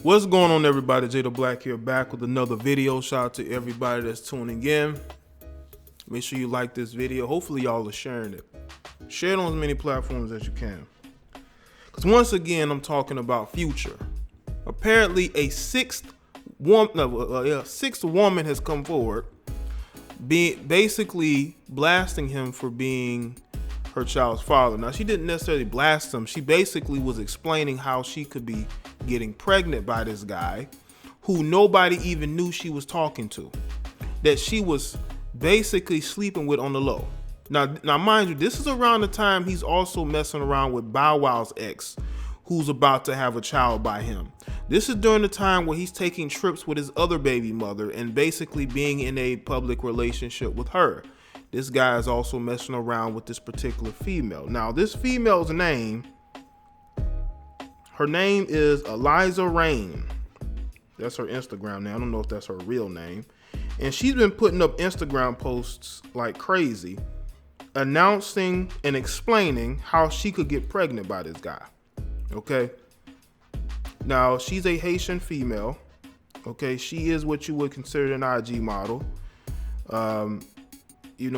What's going on, everybody? Jada Black here, back with another video. Shout out to everybody that's tuning in. Make sure you like this video. Hopefully y'all are sharing it. Share it on as many platforms as you can. Because once again, I'm talking about Future. Apparently a sixth woman has come forward, basically blasting him for being her child's father. Now, she didn't necessarily blast him. She basically was explaining how she could be getting pregnant by this guy who nobody even knew she was talking to, that she was basically sleeping with on the low. Now, mind you, this is around the time he's also messing around with Bow Wow's ex, who's about to have a child by him. This is during the time where he's taking trips with his other baby mother and basically being in a public relationship with her. This guy is also messing around with this particular female. Now, this female's name, her name is Eliza Rain. That's her Instagram name. I don't know if that's her real name. And she's been putting up Instagram posts like crazy, announcing and explaining how she could get pregnant by this guy. Okay. Now, she's a Haitian female. Okay. She is what you would consider an IG model.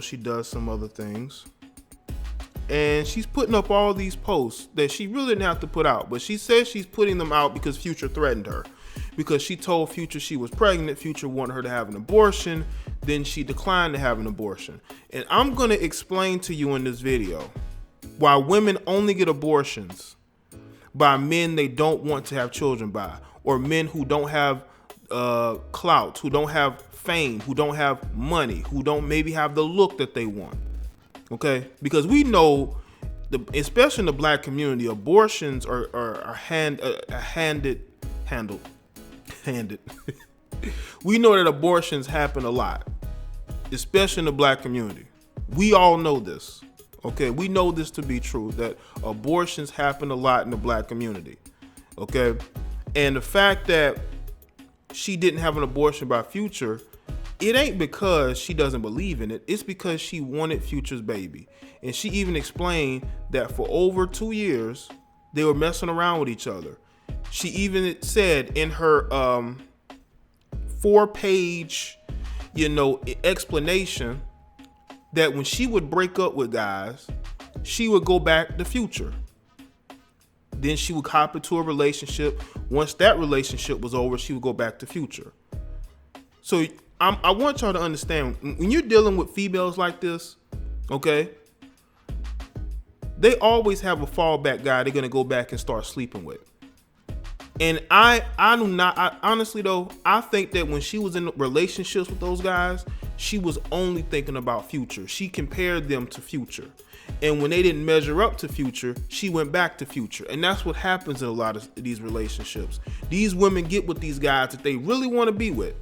She does some other things. And she's putting up all these posts that she really didn't have to put out. But she says she's putting them out because Future threatened her. Because she told Future she was pregnant. Future wanted her to have an abortion. Then she declined to have an abortion. And I'm going to explain to you in this video why women only get abortions by men they don't want to have children by. Or men who don't have clout, who don't have fame, who don't have money, who don't maybe have the look that they want. Okay, because we know, especially in the black community, abortions are handled. We know that abortions happen a lot, especially in the black community. We all know this. Okay, we know this to be true, that abortions happen a lot in the black community. Okay, and the fact that she didn't have an abortion by Future, it ain't because she doesn't believe in it. It's because she wanted Future's baby. And she even explained that for over 2 years, they were messing around with each other. She even said in her 4-page, explanation that when she would break up with guys, she would go back to Future. Then she would hop into a relationship. Once that relationship was over, she would go back to Future. So I want y'all to understand, when you're dealing with females like this, okay, they always have a fallback guy they're gonna go back and start sleeping with. And I honestly though, I think that when she was in relationships with those guys, she was only thinking about Future. She compared them to Future. And when they didn't measure up to Future, she went back to Future. And that's what happens in a lot of these relationships. These women get with these guys that they really want to be with.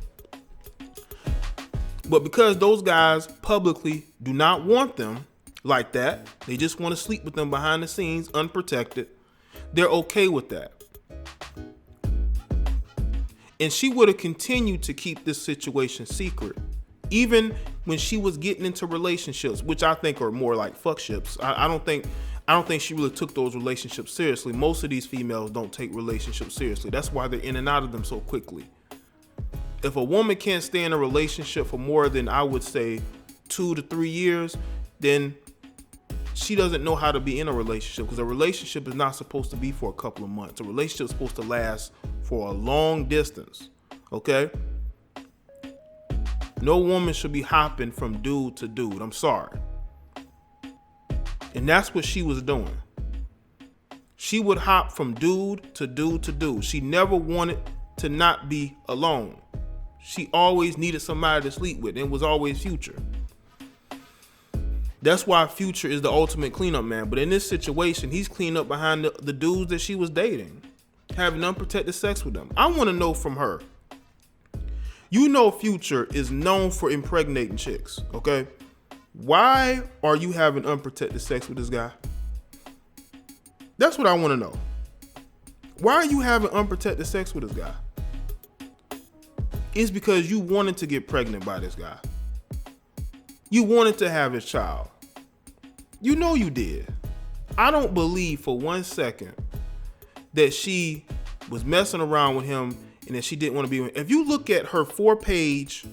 But because those guys publicly do not want them like that, they just want to sleep with them behind the scenes, unprotected, they're okay with that. And she would have continued to keep this situation secret, even when she was getting into relationships, which I think are more like fuckships. I don't think she really took those relationships seriously. Most of these females don't take relationships seriously. That's why they're in and out of them so quickly. If a woman can't stay in a relationship for more than, I would say, 2 to 3 years, then she doesn't know how to be in a relationship, because a relationship is not supposed to be for a couple of months. A relationship is supposed to last for a long distance, okay? No woman should be hopping from dude to dude. I'm sorry. And that's what she was doing. She would hop from dude to dude to dude. She never wanted to not be alone. She always needed somebody to sleep with, and it was always Future. That's why Future is the ultimate cleanup man. But in this situation, he's cleaning up behind the dudes that she was dating, having unprotected sex with them. I want to know from her. Future is known for impregnating chicks, okay? Why are you having unprotected sex with this guy? That's what I want to know. Why are you having unprotected sex with this guy? It's because you wanted to get pregnant by this guy. You wanted to have his child. You know you did. I don't believe for 1 second that she was messing around with him and that she didn't want to be with him. If you look at her 4-page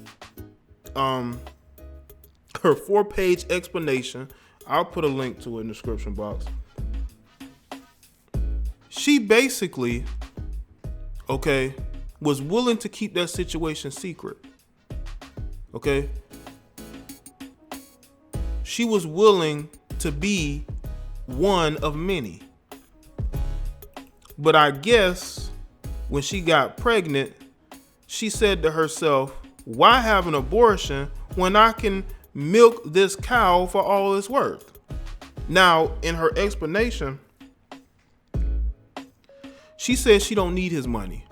explanation, I'll put a link to it in the description box. She basically, okay, was willing to keep that situation secret. Okay? She was willing to be one of many. But I guess when she got pregnant, she said to herself, why have an abortion when I can milk this cow for all it's worth? Now, in her explanation, she said she don't need his money.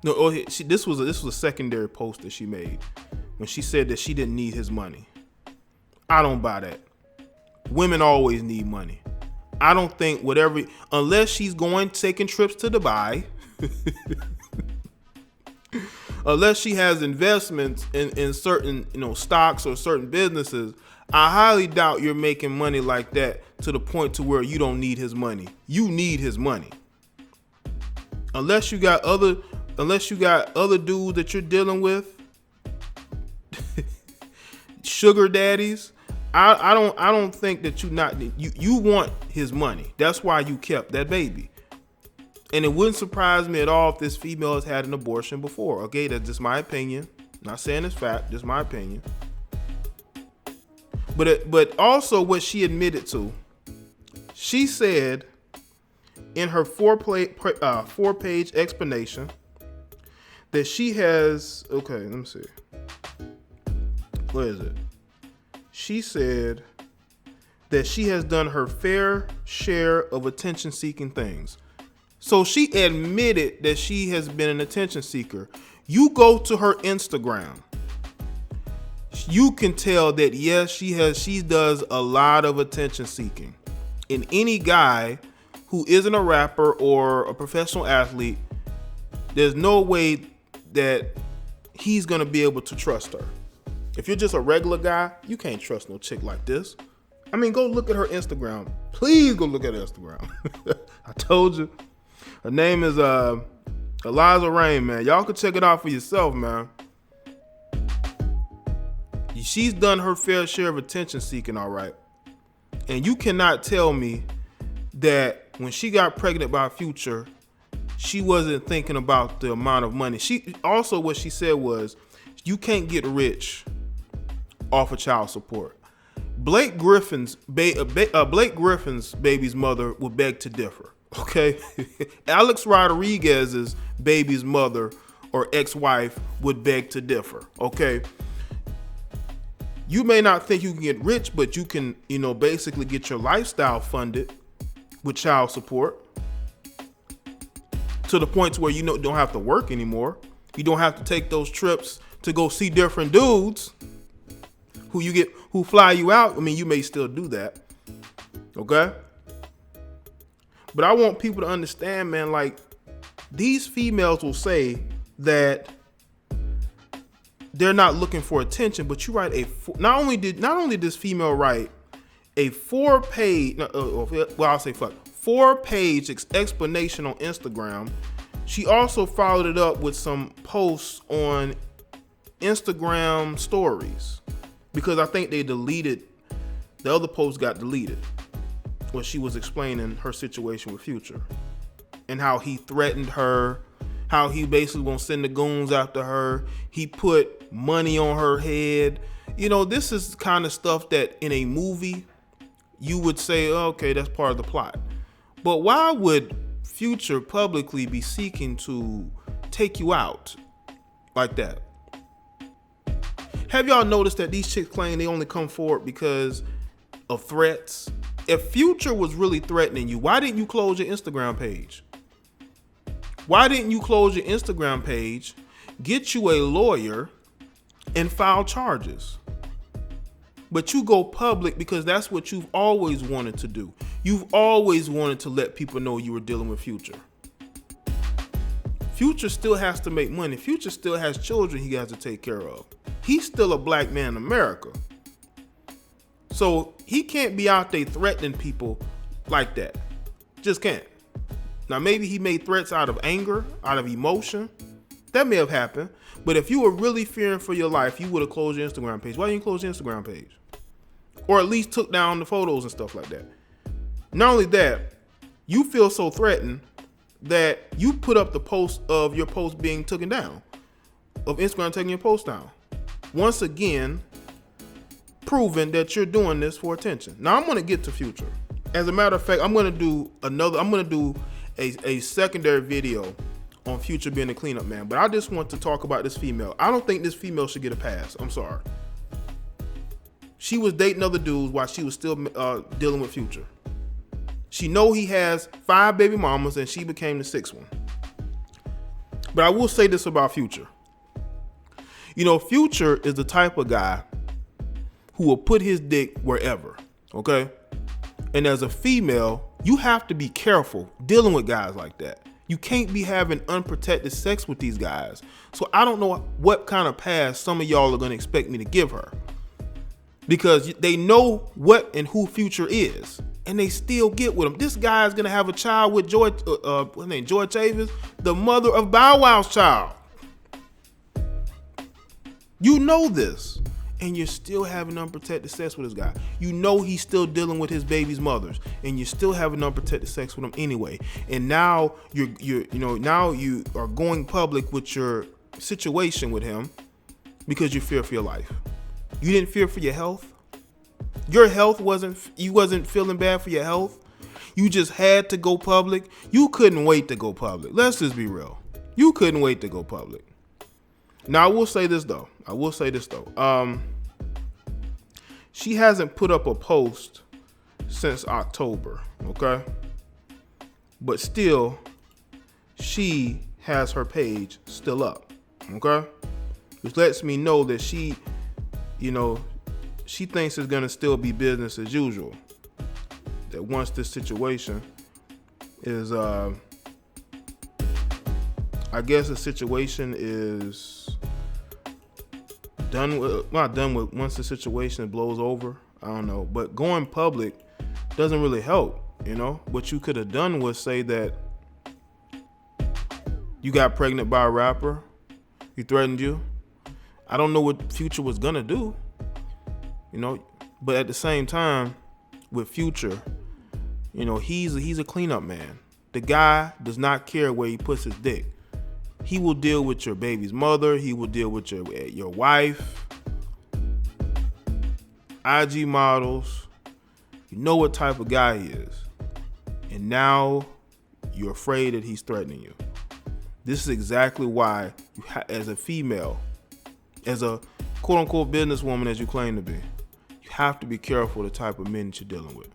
No, this was a secondary post that she made when she said that she didn't need his money. I don't buy that. Women always need money. I don't think unless she's taking trips to Dubai, unless she has investments in certain, stocks or certain businesses, I highly doubt you're making money like that to the point to where you don't need his money. You need his money. Unless you got other dudes that you're dealing with, sugar daddies. I don't think that you want his money. That's why you kept that baby. And it wouldn't surprise me at all if this female has had an abortion before. Okay, that's just my opinion. Not saying it's fact, just my opinion. But also what she admitted to, she said in her 4-page explanation that she has, okay, let me see. Where is it? She said that she has done her fair share of attention-seeking things. So she admitted that she has been an attention seeker. You go to her Instagram, you can tell that yes, she does a lot of attention seeking. And any guy who isn't a rapper or a professional athlete, there's no way that he's gonna be able to trust her. If you're just a regular guy, you can't trust no chick like this. I mean, go look at her Instagram. Please go look at her Instagram. I told you. Her name is Eliza Rain, man. Y'all can check it out for yourself, man. She's done her fair share of attention seeking, all right. And you cannot tell me that when she got pregnant by Future, she wasn't thinking about the amount of money. She also, what she said was, you can't get rich off of child support. Blake Griffin's baby's mother would beg to differ. Okay, Alex Rodriguez's baby's mother or ex-wife would beg to differ. Okay, you may not think you can get rich, but you can, basically get your lifestyle funded with child support to the point to where you don't have to work anymore. You don't have to take those trips to go see different dudes who fly you out. I mean, you may still do that. Okay? But I want people to understand, man, like, these females will say that they're not looking for attention, but you write not only did this female write a 4-page explanation on Instagram, she also followed it up with some posts on Instagram stories, because I think the other post got deleted when she was explaining her situation with Future and how he threatened her, how he basically won't send the goons after her. He put money on her head. This is the kind of stuff that in a movie you would say, okay, that's part of the plot. But why would Future publicly be seeking to take you out like that? Have y'all noticed that these chicks claim they only come forward because of threats? If Future was really threatening you, why didn't you close your Instagram page? Why didn't you close your Instagram page, get you a lawyer, and file charges? But you go public because that's what you've always wanted to do. You've always wanted to let people know you were dealing with Future. Future still has to make money. Future still has children he has to take care of. He's still a black man in America. So he can't be out there threatening people like that. Just can't. Now, maybe he made threats out of anger, out of emotion. That may have happened. But if you were really fearing for your life, you would have closed your Instagram page. Why didn't you close your Instagram page? Or at least took down the photos and stuff like that. Not only that, you feel so threatened that you put up the post of your post being taken down, of Instagram taking your post down. Once again, proving that you're doing this for attention. Now, I'm going to get to Future. As a matter of fact, I'm going to do a secondary video on Future being a cleanup man. But I just want to talk about this female. I don't think this female should get a pass. I'm sorry. She was dating other dudes while she was still dealing with Future. She know he has 5 baby mamas and she became the 6th one. But I will say this about Future. You know, Future is the type of guy who will put his dick wherever, okay? And as a female, you have to be careful dealing with guys like that. You can't be having unprotected sex with these guys. So I don't know what kind of pass some of y'all are going to expect me to give her. Because they know what and who Future is. And they still get with him. This guy is going to have a child with Joy Chavis, the mother of Bow Wow's child. You know this. And you're still having unprotected sex with this guy. You know he's still dealing with his baby's mothers, and you're still having unprotected sex with him anyway. And now now you are going public with your situation with him because you fear for your life. You didn't fear for your health. Your health you wasn't feeling bad for your health. You just had to go public. You couldn't wait to go public. Let's just be real. You couldn't wait to go public. Now, I will say this though. She hasn't put up a post since October, okay? But still, she has her page still up, okay? Which lets me know that she thinks it's gonna still be business as usual. That once this situation is, I guess the situation is once the situation blows over, I don't know. But going public doesn't really help, What you could have done was say that you got pregnant by a rapper, he threatened you. I don't know what Future was gonna do, But at the same time, with Future, he's a cleanup man. The guy does not care where he puts his dick. He will deal with your baby's mother. He will deal with your wife, IG models. You know what type of guy he is. And now you're afraid that he's threatening you. This is exactly why, as a female, as a quote-unquote businesswoman as you claim to be, you have to be careful the type of men that you're dealing with.